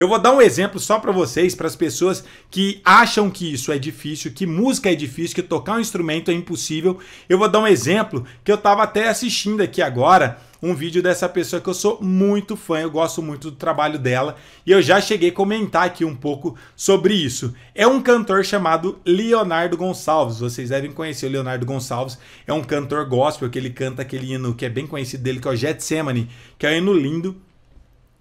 Eu vou dar um exemplo só para vocês, para as pessoas que acham que isso é difícil, que música é difícil, que tocar um instrumento é impossível. Eu vou dar um exemplo que eu estava até assistindo aqui agora, um vídeo dessa pessoa que eu sou muito fã, eu gosto muito do trabalho dela e eu já cheguei a comentar aqui um pouco sobre isso. É um cantor chamado Leonardo Gonçalves, vocês devem conhecer o Leonardo Gonçalves, é um cantor gospel que ele canta aquele hino que é bem conhecido dele, que é o Getsemane, que é um hino lindo.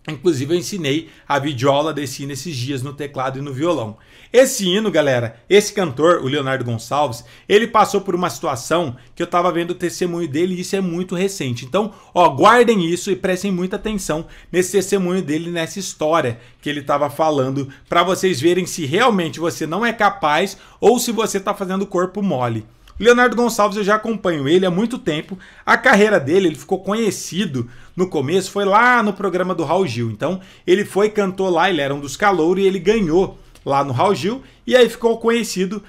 Inclusive eu ensinei a videoaula desse hino esses dias no teclado e no violão. Esse hino, galera, esse cantor, o Leonardo Gonçalves, ele passou por uma situação que eu tava vendo o testemunho dele e isso é muito recente. Então, ó, guardem isso e prestem muita atenção nesse testemunho dele, nessa história que ele tava falando, para vocês verem se realmente você não é capaz ou se você tá fazendo o corpo mole. Leonardo Gonçalves, eu já acompanho ele há muito tempo. A carreira dele, ele ficou conhecido no começo, foi lá no programa do Raul Gil. Então, ele foi, cantou lá, ele era um dos calouros e ele ganhou lá no Raul Gil. E aí ficou conhecido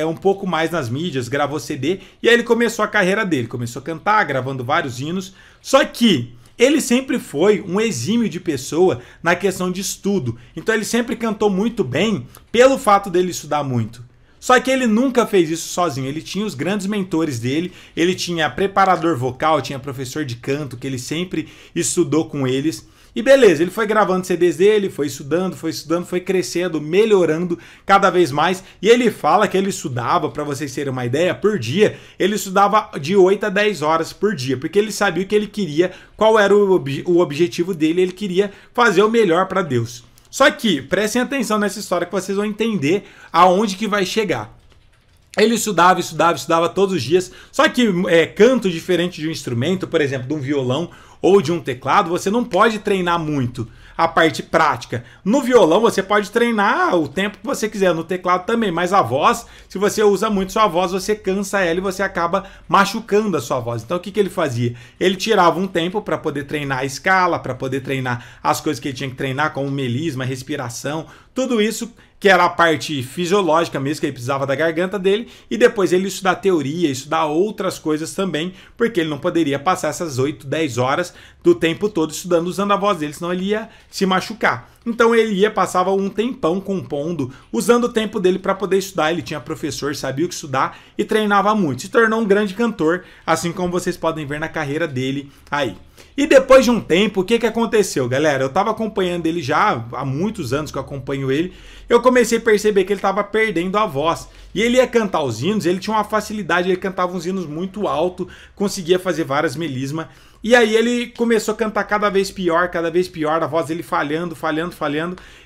um pouco mais nas mídias, gravou CD. E aí ele começou a carreira dele, começou a cantar, gravando vários hinos. Só que ele sempre foi um exímio de pessoa na questão de estudo. Então, ele sempre cantou muito bem pelo fato dele estudar muito. Só que ele nunca fez isso sozinho, ele tinha os grandes mentores dele, ele tinha preparador vocal, tinha professor de canto, que ele sempre estudou com eles. E beleza, ele foi gravando CDs dele, foi estudando, foi crescendo, melhorando cada vez mais. E ele fala que ele estudava, para vocês terem uma ideia, por dia, ele estudava de 8 a 10 horas por dia, porque ele sabia o que ele queria, qual era o objetivo dele, ele queria fazer o melhor para Deus. Só que, prestem atenção nessa história que vocês vão entender aonde que vai chegar. Ele estudava todos os dias, só que canto diferente de um instrumento, por exemplo, de um violão ou de um teclado, você não pode treinar muito a parte prática. No violão você pode treinar o tempo que você quiser, no teclado também, mas a voz, se você usa muito sua voz, você cansa ela e você acaba machucando a sua voz. Então o que ele fazia? Ele tirava um tempo para poder treinar a escala, para poder treinar as coisas que ele tinha que treinar, como melisma, respiração, tudo isso que era a parte fisiológica mesmo, que ele precisava da garganta dele, e depois ele estudar teoria, estudar outras coisas também, porque ele não poderia passar essas 8, 10 horas do tempo todo estudando, usando a voz dele, senão ele ia se machucar. Então ele passava um tempão compondo, usando o tempo dele para poder estudar, ele tinha professor, sabia o que estudar e treinava muito. Se tornou um grande cantor, assim como vocês podem ver na carreira dele aí. E depois de um tempo, o que aconteceu, galera? Eu estava acompanhando ele já há muitos anos que eu acompanho ele, eu comecei a perceber que ele estava perdendo a voz. E ele ia cantar os hinos, ele tinha uma facilidade, ele cantava uns hinos muito alto, conseguia fazer várias melismas. E aí ele começou a cantar cada vez pior, a voz dele falhando.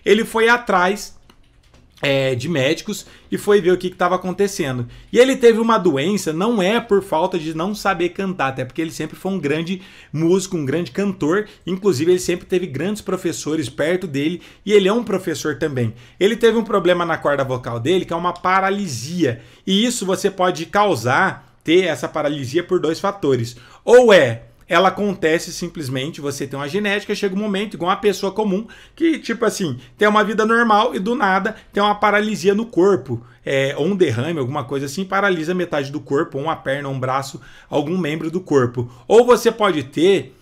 Ele foi atrás de médicos e foi ver o que estava acontecendo. E ele teve uma doença, não é por falta de não saber cantar, até porque ele sempre foi um grande músico, um grande cantor, inclusive ele sempre teve grandes professores perto dele e ele é um professor também. Ele teve um problema na corda vocal dele, que é uma paralisia, e isso você pode ter essa paralisia por dois fatores. Ou ela acontece simplesmente, você tem uma genética, chega um momento, igual uma pessoa comum, que tipo assim, tem uma vida normal e do nada tem uma paralisia no corpo, ou um derrame, alguma coisa assim, paralisa metade do corpo, ou uma perna, ou um braço, algum membro do corpo. Ou você pode ter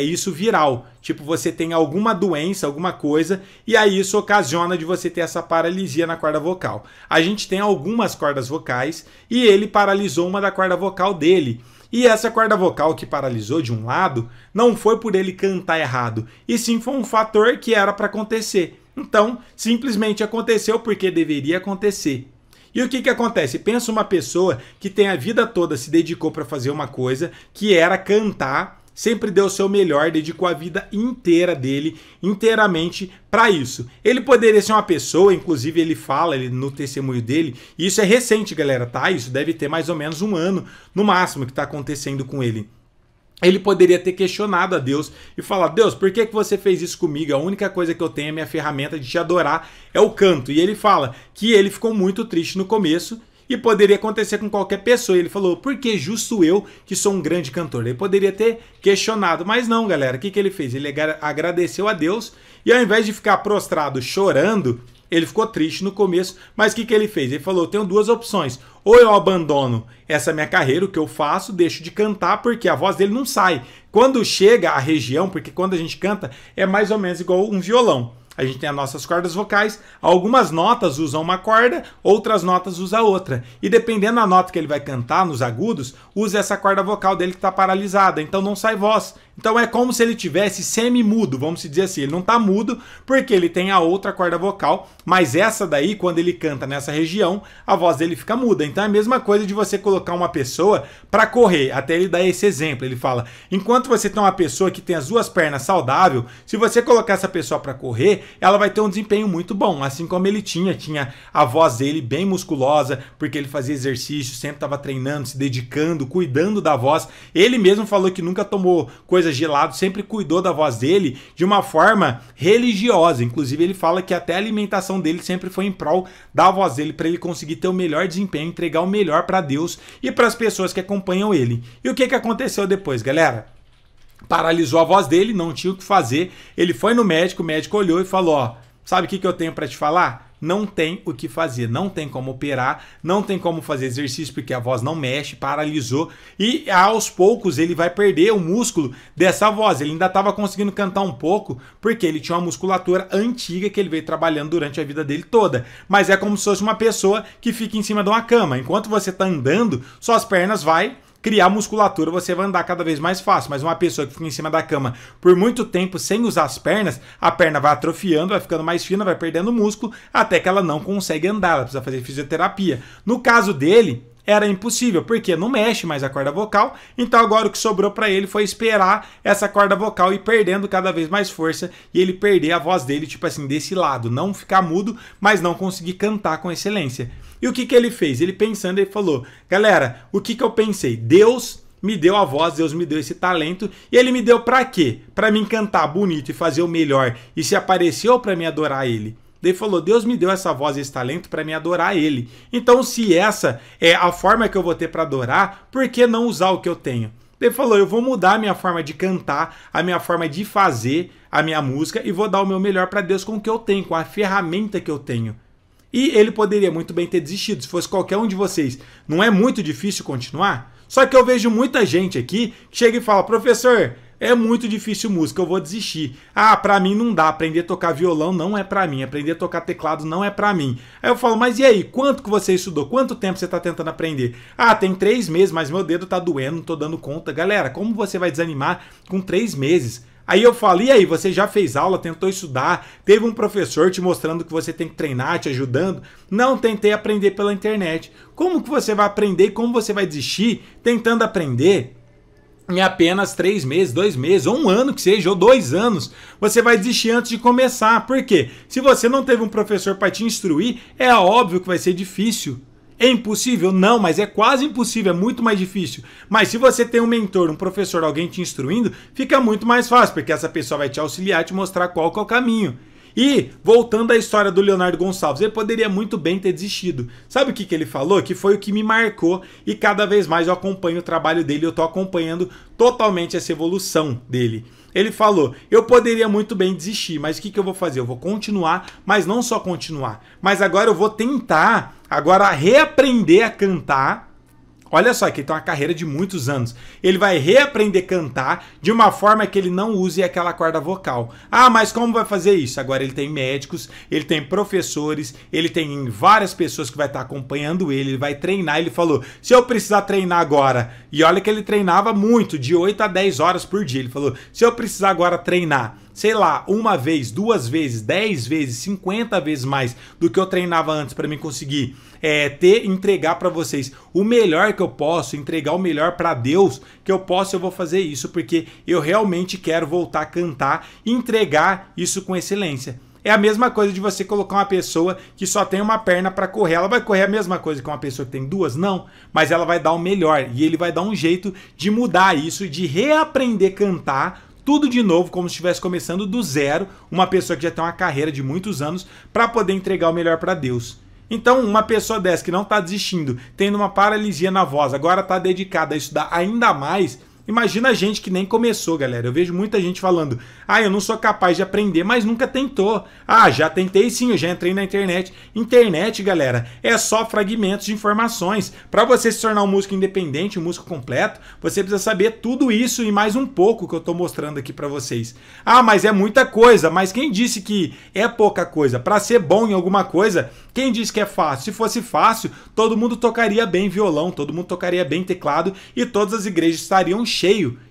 isso viral, tipo você tem alguma doença, alguma coisa, e aí isso ocasiona de você ter essa paralisia na corda vocal. A gente tem algumas cordas vocais e ele paralisou uma da corda vocal dele. E essa corda vocal que paralisou de um lado não foi por ele cantar errado, e sim foi um fator que era para acontecer. Então, simplesmente aconteceu porque deveria acontecer. E o que acontece? Pensa uma pessoa que tem a vida toda se dedicou para fazer uma coisa, que era cantar, sempre deu o seu melhor, dedicou a vida inteira dele, inteiramente para isso. Ele poderia ser uma pessoa, inclusive ele fala no testemunho dele, e isso é recente, galera, tá? Isso deve ter mais ou menos um ano, no máximo, que está acontecendo com ele. Ele poderia ter questionado a Deus e falado: Deus, por que você fez isso comigo? A única coisa que eu tenho, a minha ferramenta de te adorar, é o canto. E ele fala que ele ficou muito triste no começo, e poderia acontecer com qualquer pessoa. Ele falou: por que justo eu, que sou um grande cantor? Ele poderia ter questionado, mas não, galera. O que ele fez? Ele agradeceu a Deus e, ao invés de ficar prostrado chorando, ele ficou triste no começo, mas o que ele fez? Ele falou: tenho duas opções. Ou eu abandono essa minha carreira, o que eu faço, deixo de cantar, porque a voz dele não sai. Quando chega a região, porque quando a gente canta é mais ou menos igual um violão. A gente tem as nossas cordas vocais, algumas notas usam uma corda, outras notas usam outra. E dependendo da nota que ele vai cantar, nos agudos, usa essa corda vocal dele que está paralisada, então não sai voz. Então é como se ele tivesse semi-mudo, vamos dizer assim. Ele não está mudo porque ele tem a outra corda vocal, mas essa daí, quando ele canta nessa região, a voz dele fica muda. Então é a mesma coisa de você colocar uma pessoa para correr. Até ele dá esse exemplo, ele fala, enquanto você tem uma pessoa que tem as duas pernas saudáveis, se você colocar essa pessoa para correr, ela vai ter um desempenho muito bom, assim como ele tinha a voz dele bem musculosa, porque ele fazia exercício, sempre estava treinando, se dedicando, cuidando da voz. Ele mesmo falou que nunca tomou coisa gelada, sempre cuidou da voz dele de uma forma religiosa. Inclusive ele fala que até a alimentação dele sempre foi em prol da voz dele, para ele conseguir ter o melhor desempenho, entregar o melhor para Deus e para as pessoas que acompanham ele. E o que aconteceu depois, galera? Paralisou a voz dele, não tinha o que fazer. Ele foi no médico, o médico olhou e falou, ó, sabe o que eu tenho para te falar? Não tem o que fazer, não tem como operar, não tem como fazer exercício porque a voz não mexe, paralisou e aos poucos ele vai perder o músculo dessa voz. Ele ainda estava conseguindo cantar um pouco porque ele tinha uma musculatura antiga que ele veio trabalhando durante a vida dele toda. Mas é como se fosse uma pessoa que fica em cima de uma cama. Enquanto você está andando, suas pernas vai criar musculatura, você vai andar cada vez mais fácil. Mas uma pessoa que fica em cima da cama por muito tempo sem usar as pernas, a perna vai atrofiando, vai ficando mais fina, vai perdendo músculo, até que ela não consegue andar, ela precisa fazer fisioterapia. No caso dele, era impossível, porque não mexe mais a corda vocal, então agora o que sobrou para ele foi esperar essa corda vocal ir perdendo cada vez mais força e ele perder a voz dele, tipo assim, desse lado, não ficar mudo, mas não conseguir cantar com excelência. E o que ele fez? Ele pensando, ele falou, galera, o que eu pensei? Deus me deu a voz, Deus me deu esse talento, e ele me deu para quê? Para mim cantar bonito e fazer o melhor, e se apareceu para me adorar ele. Ele falou, Deus me deu essa voz e esse talento para me adorar ele. Então, se essa é a forma que eu vou ter para adorar, por que não usar o que eu tenho? Ele falou, eu vou mudar a minha forma de cantar, a minha forma de fazer a minha música e vou dar o meu melhor para Deus com o que eu tenho, com a ferramenta que eu tenho. E ele poderia muito bem ter desistido, se fosse qualquer um de vocês. Não é muito difícil continuar? Só que eu vejo muita gente aqui que chega e fala, professor, é muito difícil música, eu vou desistir. Ah, pra mim não dá, aprender a tocar violão não é pra mim, aprender a tocar teclado não é pra mim. Aí eu falo, mas e aí, quanto que você estudou? Quanto tempo você tá tentando aprender? Ah, tem 3 meses, mas meu dedo tá doendo, não tô dando conta. Galera, como você vai desanimar com 3 meses? Aí eu falo, e aí, você já fez aula, tentou estudar, teve um professor te mostrando que você tem que treinar, te ajudando? Não, tentei aprender pela internet. Como que você vai aprender e como você vai desistir tentando aprender em apenas 3 meses, 2 meses, ou 1 ano que seja, ou 2 anos? Você vai desistir antes de começar. Por quê? Se você não teve um professor para te instruir, é óbvio que vai ser difícil. É impossível? Não, mas é quase impossível, é muito mais difícil. Mas se você tem um mentor, um professor, alguém te instruindo, fica muito mais fácil, porque essa pessoa vai te auxiliar, te mostrar qual que é o caminho. E, voltando à história do Leonardo Gonçalves, ele poderia muito bem ter desistido. Sabe o que ele falou? Que foi o que me marcou e cada vez mais eu acompanho o trabalho dele, eu tô acompanhando totalmente essa evolução dele. Ele falou, eu poderia muito bem desistir, mas o que eu vou fazer? Eu vou continuar, mas não só continuar, mas agora eu vou tentar reaprender a cantar. Olha só, que ele tem uma carreira de muitos anos. Ele vai reaprender a cantar de uma forma que ele não use aquela corda vocal. Ah, mas como vai fazer isso? Agora ele tem médicos, ele tem professores, ele tem várias pessoas que vai estar acompanhando ele vai treinar. Ele falou, se eu precisar treinar agora, e olha que ele treinava muito, de 8 a 10 horas por dia. Ele falou, se eu precisar agora treinar, sei lá, 1 vez, 2 vezes, 10 vezes, 50 vezes mais do que eu treinava antes para mim conseguir entregar para vocês o melhor que eu posso, entregar o melhor para Deus que eu posso, eu vou fazer isso, porque eu realmente quero voltar a cantar e entregar isso com excelência. É a mesma coisa de você colocar uma pessoa que só tem uma perna para correr. Ela vai correr a mesma coisa que uma pessoa que tem 2? Não, mas ela vai dar o melhor e ele vai dar um jeito de mudar isso, de reaprender a cantar tudo de novo, como se estivesse começando do zero, uma pessoa que já tem uma carreira de muitos anos, para poder entregar o melhor para Deus. Então, uma pessoa dessa que não está desistindo, tendo uma paralisia na voz, agora está dedicada a estudar ainda mais, Imagina a gente que nem começou, galera. Eu vejo muita gente falando, eu não sou capaz de aprender, mas nunca tentou. Já tentei sim, eu já entrei na internet. Internet, galera, é só fragmentos de informações. Para você se tornar um músico independente, um músico completo, você precisa saber tudo isso e mais um pouco que eu tô mostrando aqui para vocês. Mas é muita coisa, mas quem disse que é pouca coisa? Para ser bom em alguma coisa, quem disse que é fácil? Se fosse fácil, todo mundo tocaria bem violão, todo mundo tocaria bem teclado e todas as igrejas estariam cheias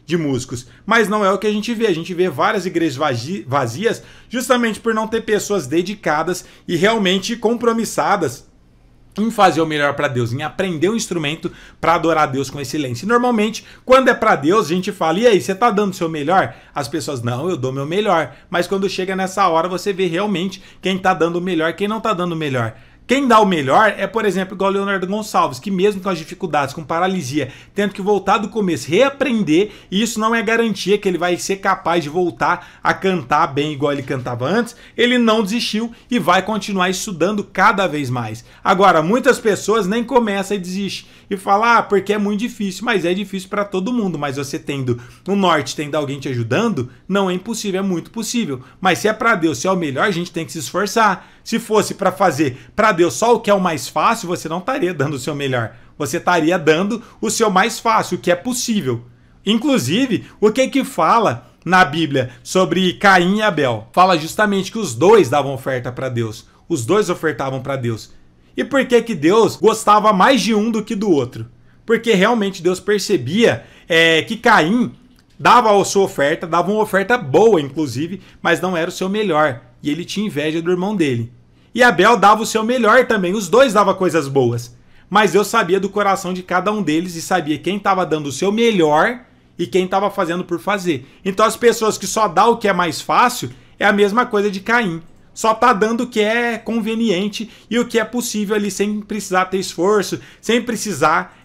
de músicos. Mas não é o que a gente vê várias igrejas vazias justamente por não ter pessoas dedicadas e realmente compromissadas em fazer o melhor para Deus, em aprender um instrumento para adorar a Deus com excelência. E normalmente, quando é para Deus, a gente fala, e aí, você tá dando o seu melhor? As pessoas, não, eu dou meu melhor. Mas quando chega nessa hora, você vê realmente quem tá dando o melhor, quem não tá dando o melhor. Quem dá o melhor é, por exemplo, igual o Leonardo Gonçalves, que mesmo com as dificuldades, com paralisia, tendo que voltar do começo, reaprender, e isso não é garantia que ele vai ser capaz de voltar a cantar bem igual ele cantava antes, ele não desistiu e vai continuar estudando cada vez mais. Agora, muitas pessoas nem começam e desistem e falam, porque é muito difícil, mas é difícil para todo mundo, mas você tendo no norte, tendo alguém te ajudando, não é impossível, é muito possível. Mas se é para Deus, se é o melhor, a gente tem que se esforçar. Se fosse para fazer para Deus só o que é o mais fácil, você não estaria dando o seu melhor. Você estaria dando o seu mais fácil, o que é possível. Inclusive, o que fala na Bíblia sobre Caim e Abel? Fala justamente que os dois davam oferta para Deus. Os dois ofertavam para Deus. E por que Deus gostava mais de um do que do outro? Porque realmente Deus percebia que Caim dava a sua oferta, dava uma oferta boa, inclusive, mas não era o seu melhor. E ele tinha inveja do irmão dele. E Abel dava o seu melhor também, os dois davam coisas boas. Mas Deus sabia do coração de cada um deles e sabia quem estava dando o seu melhor e quem estava fazendo por fazer. Então as pessoas que só dão o que é mais fácil é a mesma coisa de Caim. Só tá dando o que é conveniente e o que é possível ali sem precisar ter esforço, sem precisar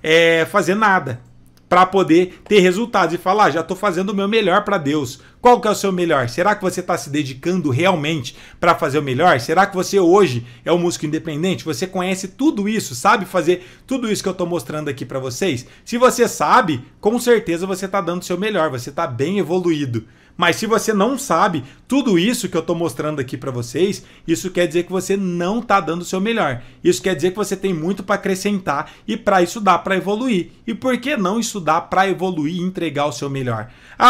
fazer nada. Para poder ter resultados e falar, já estou fazendo o meu melhor para Deus. Qual que é o seu melhor? Será que você está se dedicando realmente para fazer o melhor? Será que você hoje é um músico independente? Você conhece tudo isso? Sabe fazer tudo isso que eu estou mostrando aqui para vocês? Se você sabe, com certeza você está dando o seu melhor, você está bem evoluído. Mas se você não sabe tudo isso que eu estou mostrando aqui para vocês, isso quer dizer que você não está dando o seu melhor. Isso quer dizer que você tem muito para acrescentar e para estudar, para evoluir. E por que não estudar para evoluir e entregar o seu melhor?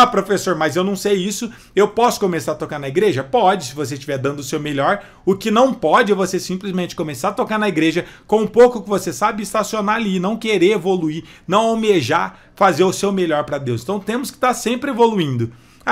Professor, mas eu não sei isso. Eu posso começar a tocar na igreja? Pode, se você estiver dando o seu melhor. O que não pode é você simplesmente começar a tocar na igreja com um pouco que você sabe, estacionar ali, não querer evoluir, não almejar fazer o seu melhor para Deus. Então temos que estar sempre evoluindo.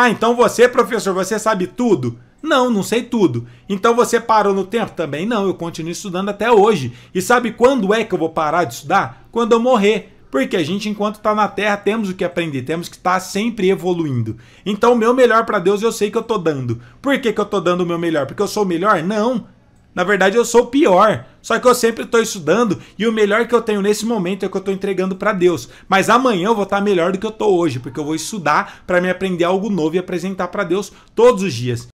Então você, professor, você sabe tudo? Não, não sei tudo. Então você parou no tempo? Também não, eu continuo estudando até hoje. E sabe quando é que eu vou parar de estudar? Quando eu morrer. Porque a gente, enquanto está na Terra, temos o que aprender, temos que estar sempre evoluindo. Então o meu melhor para Deus eu sei que eu estou dando. Por que eu estou dando o meu melhor? Porque eu sou o melhor? Não. Na verdade, eu sou o pior. Só que eu sempre estou estudando e o melhor que eu tenho nesse momento é o que eu estou entregando para Deus. Mas amanhã eu vou estar melhor do que eu estou hoje, porque eu vou estudar para me aprender algo novo e apresentar para Deus todos os dias.